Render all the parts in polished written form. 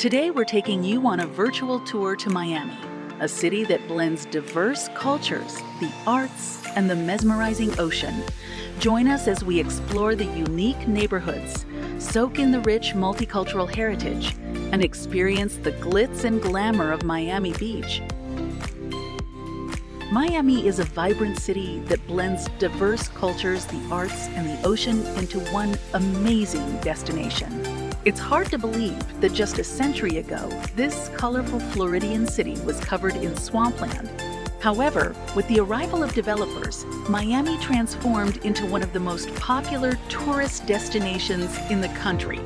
Today we're taking you on a virtual tour to Miami, a city that blends diverse cultures, the arts, and the mesmerizing ocean. Join us as we explore the unique neighborhoods, soak in the rich multicultural heritage, and experience the glitz and glamour of Miami Beach. Miami is a vibrant city that blends diverse cultures, the arts, and the ocean into one amazing destination. It's hard to believe that just a century ago, this colorful Floridian city was covered in swampland. However, with the arrival of developers, Miami transformed into one of the most popular tourist destinations in the country,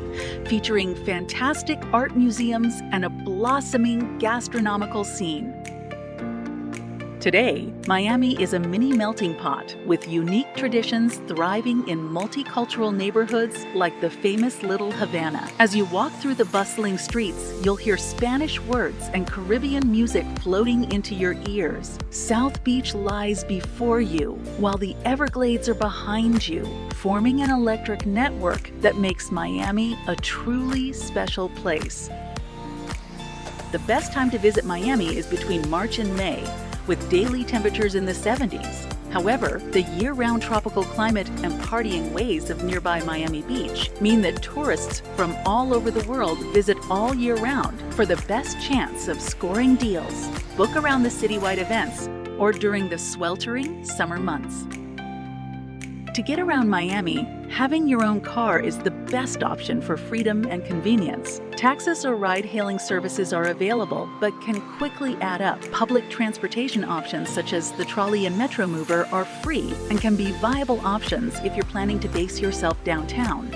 featuring fantastic art museums and a blossoming gastronomical scene. Today, Miami is a mini melting pot with unique traditions thriving in multicultural neighborhoods like the famous Little Havana. As you walk through the bustling streets, you'll hear Spanish words and Caribbean music floating into your ears. South Beach lies before you, while the Everglades are behind you, forming an electric network that makes Miami a truly special place. The best time to visit Miami is between March and May, with daily temperatures in the 70s. However, the year-round tropical climate and partying ways of nearby Miami Beach mean that tourists from all over the world visit all year round for the best chance of scoring deals. Book around the citywide events or during the sweltering summer months. To get around Miami, having your own car is the best option for freedom and convenience. Taxis or ride-hailing services are available, but can quickly add up. Public transportation options such as the trolley and metro mover are free and can be viable options if you're planning to base yourself downtown.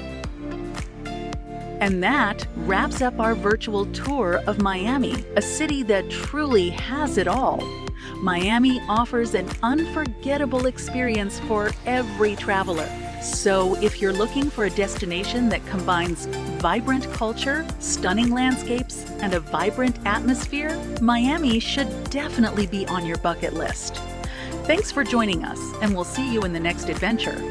And that wraps up our virtual tour of Miami, a city that truly has it all. Miami offers an unforgettable experience for every traveler. So if you're looking for a destination that combines vibrant culture, stunning landscapes, and a vibrant atmosphere, Miami should definitely be on your bucket list. Thanks for joining us, and we'll see you in the next adventure.